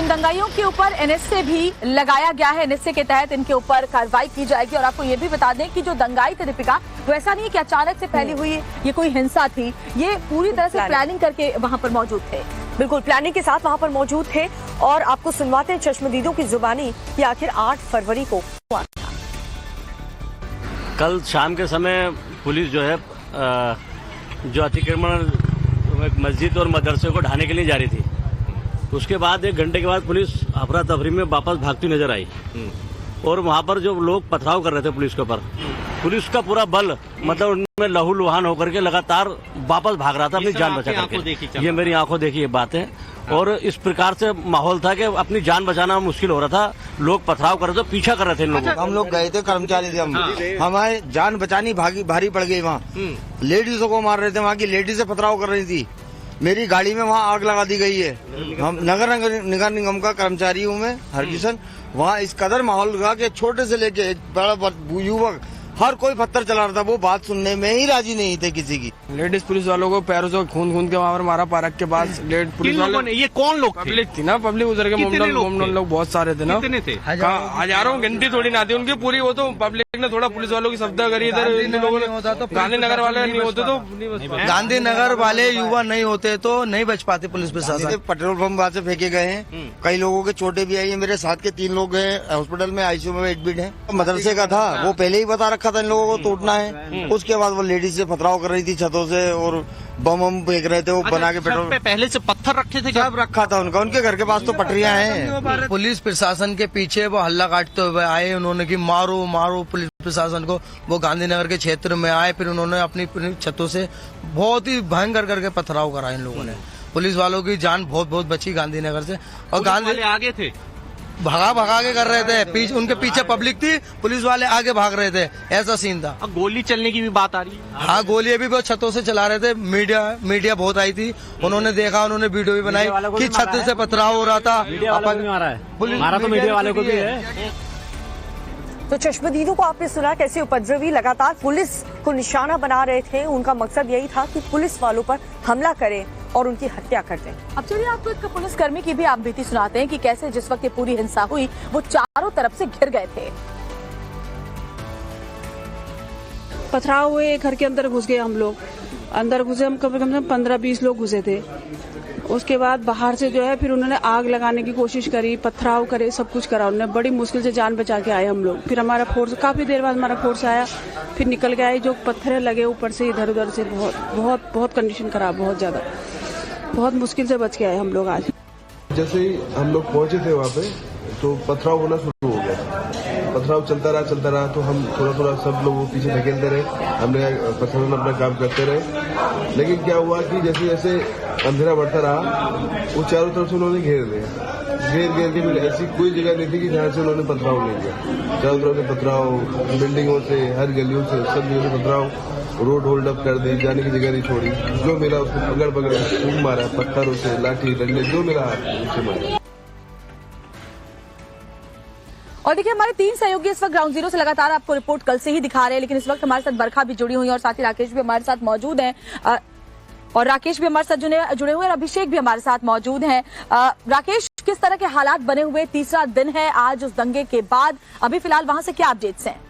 इन दंगाइयों के ऊपर एनएसए भी लगाया गया है। एनएसए के तहत इनके ऊपर कार्रवाई की जाएगी। और आपको ये भी बता दें कि जो दंगाई थी दीपिका, वो ऐसा नहीं है कि अचानक से फैली हुई ये कोई हिंसा थी, ये पूरी तरह से प्लानिंग करके वहां पर मौजूद थे। बिल्कुल प्लानिंग के साथ वहां पर मौजूद थे। और आपको सुनवाते हैं चश्मदीदों की जुबानी कि आखिर 8 फरवरी को हुआ था। कल शाम के समय पुलिस जो है जो अतिक्रमण मस्जिद और मदरसे को ढाने के लिए जा रही थी। उसके बाद 1 घंटे के बाद पुलिस अफरा तफरी में वापस भागती नजर आई और वहां पर जो लोग पथराव कर रहे थे पुलिस के ऊपर, पुलिस का पूरा बल मतलब उनमें लहूलुहान होकर के लगातार वापस भाग रहा था अपनी जान बचा करके। ये मेरी आंखों देखी ये बात है। और इस प्रकार से माहौल था कि अपनी जान बचाना मुश्किल हो रहा था। लोग पथराव कर रहे थे, पीछा कर रहे थे इन लोगों को। हम लोग गए थे, कर्मचारी थे हम, हमारे जान बचानी भारी पड़ गई। वहाँ लेडीजों को मार रहे थे, वहाँ की लेडीज से पथराव कर रही थी। मेरी गाड़ी में वहाँ आग लगा दी गई है। हम नगर निगम का कर्मचारी हूँ मैं, हरकिशन। वहाँ इस कदर माहौल रहा कि छोटे से लेके एक बड़ा युवक हर कोई पत्थर चला रहा था। वो बात सुनने में ही राजी नहीं थे किसी की। लेडीज पुलिस वालों को पैरों से खून के वहाँ पर मारा पार्क के पास। पुलिस वालों ने, ये कौन लोग पब्लिक थी ना, पब्लिक उधर के मोमडन लोग बहुत सारे थे ना। कितने थे? हजारों गिनती थोड़ी ना थी उनकी पूरी। वो तो पब्लिक ने थोड़ा पुलिस वालों की शब्द करी। इधर लोगों ने गांधीनगर वाले नहीं होते तो गांधीनगर वाले युवा नहीं होते तो नहीं बच पाते पुलिस प्रशासन। पेट्रोल पंप वहाँ से फेंके गए हैं। कई लोगों के चोटें भी आई है। मेरे साथ के 3 लोग हैं हॉस्पिटल में, आईसीयू में एडमिट हैं। मदरसे का था, वो पहले ही बता रखा था इन लोगों को तोड़ना है। उसके बाद वो लेडीज से पथराव कर रही थी छतों से और बम फेंक रहे थे। वो बना के पेट्रोल पे पहले से पत्थर रखे थे? सब रखा था उनका। उनके घर के पास तो पटरियां हैं। पुलिस प्रशासन के पीछे वो हल्ला काटते हुए आए। उन्होंने कि मारो मारो पुलिस प्रशासन को। वो गांधीनगर के क्षेत्र में आए, फिर उन्होंने अपनी छतों से बहुत ही भयंकर करके पथराव करा इन लोगों ने। पुलिस वालों की जान बहुत बची गांधीनगर से। और गांधी आगे थे, भगा के कर रहे थे। उनके पीछे पब्लिक थी, पुलिस वाले आगे भाग रहे थे। ऐसा सीन था। अब गोली चलने की भी बात आ रही है। हाँ, गोलियां भी वो छतों से चला रहे थे। मीडिया बहुत आई थी, उन्होंने देखा, उन्होंने वीडियो भी बनाई कि छत से पथराव हो रहा था। मारा तो मीडिया वाले को भी है। तो चश्मदीदों को आपने सुना कैसे उपद्रवी लगातार पुलिस को निशाना बना रहे थे। उनका मकसद यही था कि पुलिस वालों पर हमला करें और उनकी हत्या कर दें। अब चलिए आपको एक पुलिसकर्मी की भी आप बीती सुनाते हैं कि कैसे जिस वक्त ये पूरी हिंसा हुई वो चारों तरफ से घिर गए थे। पथराव हुए, घर के अंदर घुस गए। हम लोग अंदर घुसे, हम कम से कम 15-20 लोग घुसे थे। उसके बाद बाहर से जो है फिर उन्होंने आग लगाने की कोशिश करी, पथराव करे, सब कुछ करा उन्होंने। बड़ी मुश्किल से जान बचा के आए हम लोग। फिर हमारा फोर्स काफी देर बाद हमारा फोर्स आया, फिर निकल के आए। जो पत्थर लगे ऊपर से इधर उधर से बहुत कंडीशन खराब, बहुत ज्यादा, बहुत मुश्किल से बच के आए हम लोग आज। जैसे ही हम लोग पहुंचे थे वहाँ पे तो पथराव होना शुरू हो गया। पथराव चलता रहा तो हम थोड़ा सब लोग पीछे धकेलते रहे। हमने प्रशासन अपना काम करते रहे। लेकिन क्या हुआ कि जैसे जैसे अंधेरा बढ़ता रहा, वो चारों तरफ से उन्होंने घेर लिया। घेर के फिर ऐसी कोई जगह नहीं थी कि जहाँ से उन्होंने पथराव नहीं किया। चारों तरफ से पथराव, बिल्डिंगों से, हर गलियों से, सब जगह से पथराव। रोड होल्ड अप कर दी, जाने की जगह नहीं छोड़ी। जो मिला उसको पकड़ मारा, पत्थरों से, लाठी डंडे जो मिला उससे मारा। और देखिए हमारे 3 सहयोगी इस वक्त ग्राउंड जीरो से लगातार आपको रिपोर्ट कल से ही दिखा रहे हैं, लेकिन इस वक्त हमारे साथ बरखा भी जुड़ी हुई है और साथ ही राकेश भी हमारे साथ मौजूद हैं। और राकेश भी हमारे साथ जुड़े हुए हैं और अभिषेक भी हमारे साथ मौजूद हैं। राकेश, किस तरह के हालात बने हुए? तीसरा दिन है आज उस दंगे के बाद, अभी फिलहाल वहां से क्या अपडेट्स हैं?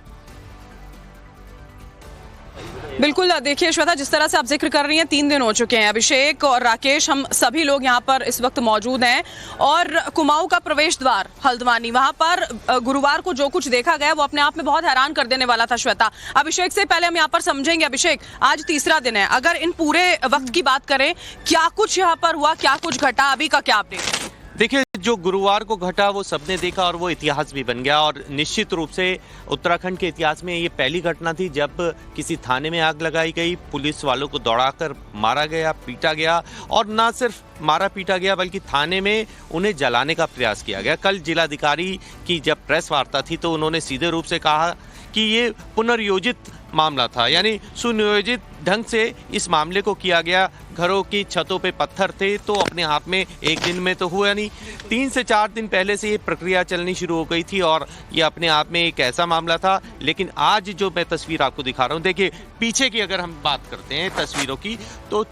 बिल्कुल, देखिए श्वेता, जिस तरह से आप जिक्र कर रही हैं, 3 दिन हो चुके हैं। अभिषेक और राकेश, हम सभी लोग यहाँ पर इस वक्त मौजूद हैं। और कुमाऊं का प्रवेश द्वार हल्द्वानी, वहां पर गुरुवार को जो कुछ देखा गया वो अपने आप में बहुत हैरान कर देने वाला था। श्वेता, अभिषेक से पहले हम यहाँ पर समझेंगे। अभिषेक, आज तीसरा दिन है, अगर इन पूरे वक्त की बात करें, क्या कुछ यहाँ पर हुआ, क्या कुछ घटा, अभी का क्या अपडेट? देखिए, जो गुरुवार को घटा वो सबने देखा और वो इतिहास भी बन गया। और निश्चित रूप से उत्तराखंड के इतिहास में ये पहली घटना थी जब किसी थाने में आग लगाई गई, पुलिस वालों को दौड़ाकर मारा गया, पीटा गया। और ना सिर्फ मारा पीटा गया बल्कि थाने में उन्हें जलाने का प्रयास किया गया। कल जिलाधिकारी की जब प्रेस वार्ता थी तो उन्होंने सीधे रूप से कहा कि ये पुनर्योजित मामला था, यानी सुनियोजित ढंग से इस मामले को किया गया। घरों की छतों पे पत्थर थे तो अपने हाथ में एक दिन में तो हुआ नहीं, 3 से 4 दिन पहले से ये प्रक्रिया चलनी शुरू हो गई थी और ये अपने आप में एक ऐसा मामला था। लेकिन आज जो मैं तस्वीर आपको दिखा रहा हूँ, देखिए पीछे की अगर हम बात करते हैं तस्वीरों की, तो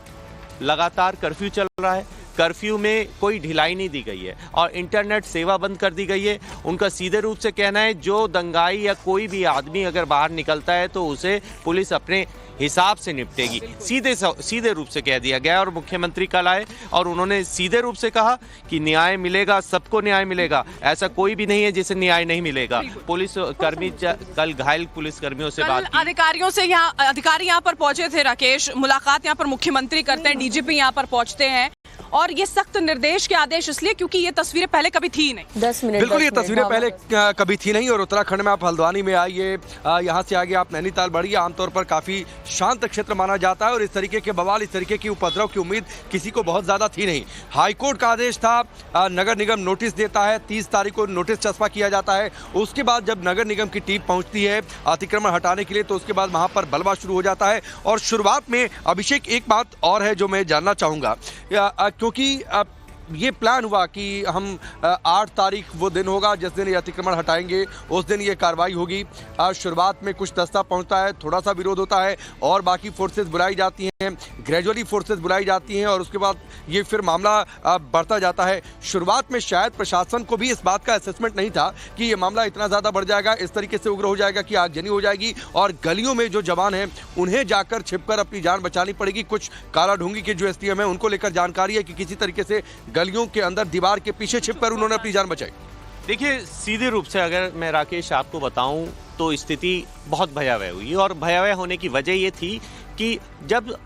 लगातार कर्फ्यू चल रहा है। कर्फ्यू में कोई ढिलाई नहीं दी गई है और इंटरनेट सेवा बंद कर दी गई है। उनका सीधे रूप से कहना है जो दंगाई या कोई भी आदमी अगर बाहर निकलता है तो उसे पुलिस अपने हिसाब से निपटेगी, सीधे रूप से कह दिया गया। और मुख्यमंत्री कल आए और उन्होंने सीधे रूप से कहा कि न्याय मिलेगा, सबको न्याय मिलेगा, ऐसा कोई भी नहीं है जिसे न्याय नहीं मिलेगा। पुलिस कर्मी कल घायल पुलिस कर्मियों से बात की। अधिकारियों से अधिकारी यहाँ पर पहुंचे थे राकेश, मुलाकात यहाँ पर मुख्यमंत्री करते हैं, डीजीपी यहाँ पर पहुंचते हैं और ये सख्त निर्देश के आदेश इसलिए क्योंकि ये तस्वीरें पहले कभी थी नहीं। 10 मिनट बिल्कुल, ये तस्वीरें पहले कभी थी नहीं। और उत्तराखंड में आप हल्द्वानी में आइए, यहाँ से आगे आप नैनीताल बढ़िए, आमतौर पर काफी शांत क्षेत्र माना जाता है और इस तरीके के बवाल, इस तरीके की उपद्रव की उम्मीद किसी को बहुत ज्यादा थी नहीं। हाईकोर्ट का आदेश था, नगर निगम नोटिस देता है, 30 तारीख को नोटिस चस्पा किया जाता है। उसके बाद जब नगर निगम की टीम पहुंचती है अतिक्रमण हटाने के लिए तो उसके बाद वहां पर बलवा शुरू हो जाता है। और शुरुआत में अभिषेक एक बात और है जो मैं जानना चाहूंगा, क्योंकि ये प्लान हुआ कि हम 8 तारीख वो दिन होगा जिस दिन ये अतिक्रमण हटाएंगे, उस दिन ये कार्रवाई होगी। शुरुआत में कुछ दस्ता पहुंचता है, थोड़ा सा विरोध होता है और बाकी फोर्सेस बुलाई जाती हैं, ग्रेजुअली फोर्सेस बुलाई जाती हैं और उसके बाद ये फिर मामला बढ़ता जाता है। शुरुआत में शायद प्रशासन को भी इस बात का असेसमेंट नहीं था कि ये मामला इतना ज़्यादा बढ़ जाएगा, इस तरीके से उग्र हो जाएगा कि आगजनी हो जाएगी और गलियों में जो जवान हैं उन्हें जाकर छिपकर अपनी जान बचानी पड़ेगी। कुछ कालाढूंगी के जो एसडीएम है उनको लेकर जानकारी है कि किसी तरीके से गलियों के अंदर दीवार के पीछे छिपकर उन्होंने अपनी जान बचाई। देखिए, सीधे रूप से अगर मैं राकेश आपको बताऊं तो स्थिति बहुत भयावह हुई और भयावह होने की वजह ये थी कि जब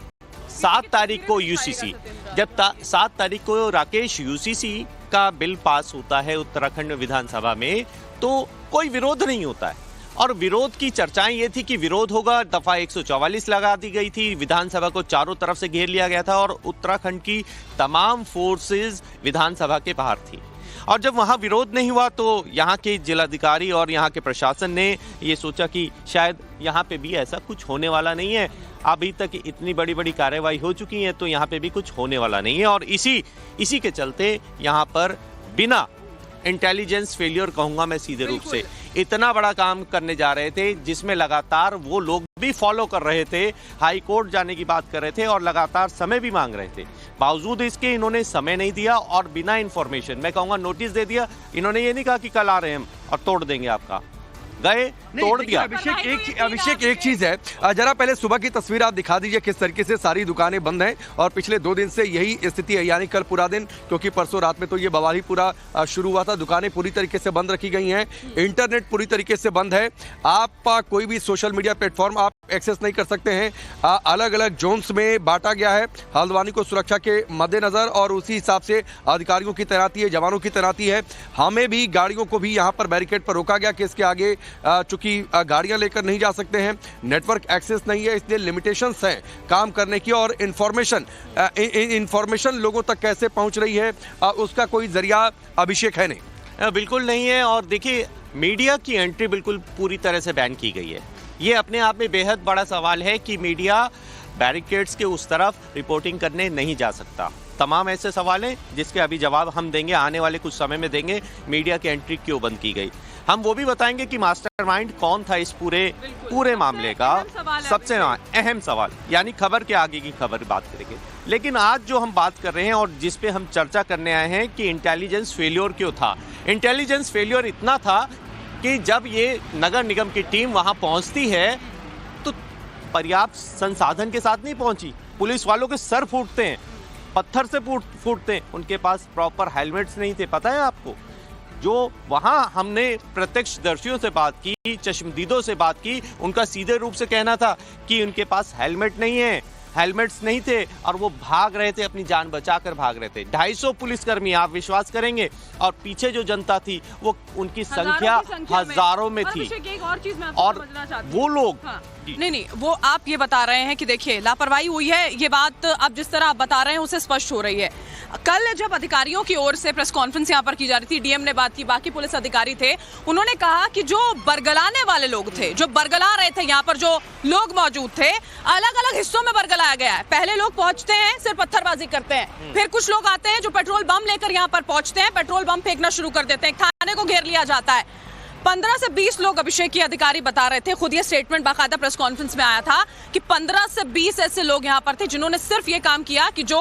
7 तारीख को यूसीसी, जब 7 तारीख को राकेश यूसीसी का बिल पास होता है उत्तराखंड विधानसभा में तो कोई विरोध नहीं होता है और विरोध की चर्चाएं ये थी कि विरोध होगा। दफा 144 लगा दी गई थी, विधानसभा को चारों तरफ से घेर लिया गया था और उत्तराखंड की तमाम फोर्सेस विधानसभा के बाहर थी। और जब वहां विरोध नहीं हुआ तो यहाँ के जिलाधिकारी और यहाँ के प्रशासन ने ये सोचा कि शायद यहाँ पे भी ऐसा कुछ होने वाला नहीं है, अभी तक इतनी बड़ी बड़ी कार्रवाई हो चुकी है तो यहाँ पे भी कुछ होने वाला नहीं है। और इसी के चलते यहाँ पर बिना इंटेलिजेंस फेलियर कहूंगा मैं सीधे रूप से, इतना बड़ा काम करने जा रहे थे जिसमें लगातार वो लोग भी फॉलो कर रहे थे, हाई कोर्ट जाने की बात कर रहे थे और लगातार समय भी मांग रहे थे। बावजूद इसके इन्होंने समय नहीं दिया और बिना इंफॉर्मेशन, मैं कहूंगा नोटिस दे दिया। इन्होंने ये नहीं कहा कि कल आ रहे हैं हम और तोड़ देंगे आपका, गए तोड़ दिया। अभिषेक एक चीज है, जरा पहले सुबह की तस्वीर आप दिखा दीजिए किस तरीके से सारी दुकानें बंद हैं और पिछले 2 दिन से यही स्थिति है, यानी कल पूरा दिन, क्योंकि परसों रात में तो ये बवाल ही पूरा शुरू हुआ था। दुकानें पूरी तरीके से बंद रखी गई हैं, इंटरनेट पूरी तरीके से बंद है, आप कोई भी सोशल मीडिया प्लेटफॉर्म आप एक्सेस नहीं कर सकते हैं। अलग अलग जोन्स में बांटा गया है हल्द्वानी को सुरक्षा के मद्देनजर और उसी हिसाब से अधिकारियों की तैनाती है, जवानों की तैनाती है। हमें भी गाड़ियों को भी यहाँ पर बैरिकेड पर रोका गया कि इसके आगे चूंकि गाड़ियां लेकर नहीं जा सकते हैं, नेटवर्क एक्सेस नहीं है, इसलिए लिमिटेशंस हैं काम करने की। और इंफॉर्मेशन लोगों तक कैसे पहुंच रही है उसका कोई जरिया अभिषेक है नहीं, बिल्कुल नहीं है। और देखिए, मीडिया की एंट्री बिल्कुल पूरी तरह से बैन की गई है। ये अपने आप में बेहद बड़ा सवाल है कि मीडिया बैरिकेड्स के उस तरफ रिपोर्टिंग करने नहीं जा सकता। तमाम ऐसे सवाल हैं जिसके अभी जवाब हम देंगे, आने वाले कुछ समय में देंगे। मीडिया की एंट्री क्यों बंद की गई, हम वो भी बताएंगे कि मास्टरमाइंड कौन था इस पूरे मामले का सबसे अहम सवाल, यानी खबर के आगे की खबर बात करेंगे। लेकिन आज जो हम बात कर रहे हैं और जिस पे हम चर्चा करने आए हैं कि इंटेलिजेंस फेलियर क्यों था। इंटेलिजेंस फेलियर इतना था कि जब ये नगर निगम की टीम वहां पहुंचती है तो पर्याप्त संसाधन के साथ नहीं पहुंची। पुलिस वालों के सर फूटते हैं, पत्थर से फूटते हैं, उनके पास प्रॉपर हेलमेट्स नहीं थे। पता है आपको, जो वहां हमने प्रत्यक्षदर्शियों से बात की, चश्मदीदों से बात की, उनका सीधे रूप से कहना था कि उनके पास हेलमेट नहीं है, हेलमेट्स नहीं थे और वो भाग रहे थे, अपनी जान बचाकर भाग रहे थे। 250 पुलिसकर्मी, आप विश्वास करेंगे, और पीछे जो जनता थी वो उनकी संख्या हजारों में थी। एक और चीज मैं और वो लोग नहीं, वो आप ये बता रहे हैं कि देखिए लापरवाही हुई है, ये बात अब जिस तरह आप बता रहे हैं उसे स्पष्ट हो रही है। कल जब अधिकारियों की ओर से प्रेस कॉन्फ्रेंस यहाँ पर की जा रही थी, डीएम ने बात की, बाकी पुलिस अधिकारी थे, उन्होंने कहा कि जो बरगलाने वाले लोग थे, जो बरगला रहे थे, यहाँ पर जो लोग मौजूद थे, अलग अलग हिस्सों में बरगलाया गया है। पहले लोग पहुंचते हैं, सिर्फ पत्थरबाजी करते हैं, फिर कुछ लोग आते हैं जो पेट्रोल बम लेकर यहाँ पर पहुंचते हैं, पेट्रोल बम फेंकना शुरू कर देते हैं, थाने को घेर लिया जाता है। 15 से 20 लोग अभिषेक के अधिकारी बता रहे थे, खुद ये स्टेटमेंट बाकायदा प्रेस कॉन्फ्रेंस में आया था कि 15 से 20 ऐसे लोग यहाँ पर थे जिन्होंने सिर्फ ये काम किया कि जो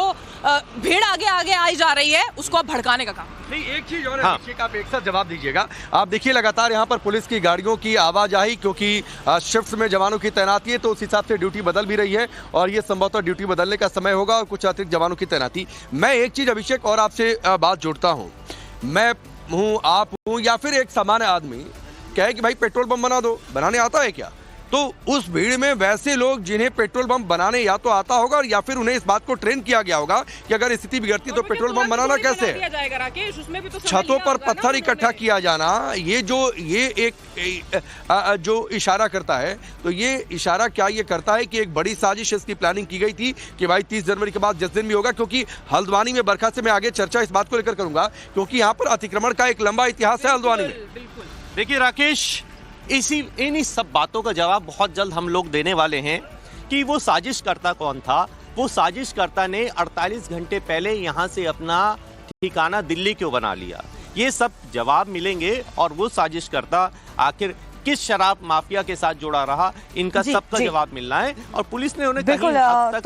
भीड़ आगे आगे आई जा रही है उसको अब भड़काने का काम। नहीं, एक चीज और है अभिषेक, आप एक साथ जवाब दीजिएगा। आप देखिए लगातार यहाँ पर पुलिस की गाड़ियों की आवाजाही, क्योंकि शिफ्ट में जवानों की तैनाती है तो उस हिसाब से ड्यूटी बदल भी रही है और ये संभवतः ड्यूटी बदलने का समय होगा और कुछ अतिरिक्त जवानों की तैनाती। मैं एक चीज अभिषेक और आपसे बात जोड़ता हूँ, मैं हूँ, आप हूँ या फिर एक सामान्य आदमी कहे कि भाई पेट्रोल बम बना दो, बनाने आता है क्या? तो उस भीड़ में वैसे लोग जिन्हें पेट्रोल बम बनाने या तो आता होगा या फिर उन्हें इस बात को ट्रेन किया गया होगा कि अगर स्थिति बिगड़ती तो पेट्रोल बम बनाना कैसे है। छतों पर पत्थर इकट्ठा किया जाना, ये एक जो इशारा करता है, तो ये इशारा क्या ये करता है कि एक बड़ी साजिश इसकी प्लानिंग की गई थी कि भाई 30 जनवरी के बाद जिस दिन भी होगा, क्योंकि हल्द्वानी में बरखा से मैं आगे चर्चा इस बात को लेकर करूंगा क्योंकि यहाँ पर अतिक्रमण का एक लंबा इतिहास है हल्द्वानी में। देखिए राकेश, इन्हीं सब बातों का जवाब बहुत जल्द हम लोग देने वाले हैं कि वो साजिशकर्ता कौन था। वो साजिशकर्ता ने 48 घंटे पहले यहाँ से अपना ठिकाना दिल्ली क्यों बना लिया, ये सब जवाब मिलेंगे। और वो साजिशकर्ता आखिर किस शराब माफिया के साथ जुड़ा रहा, इनका सबका जवाब मिलना है और पुलिस ने उन्हें कहीं हद तक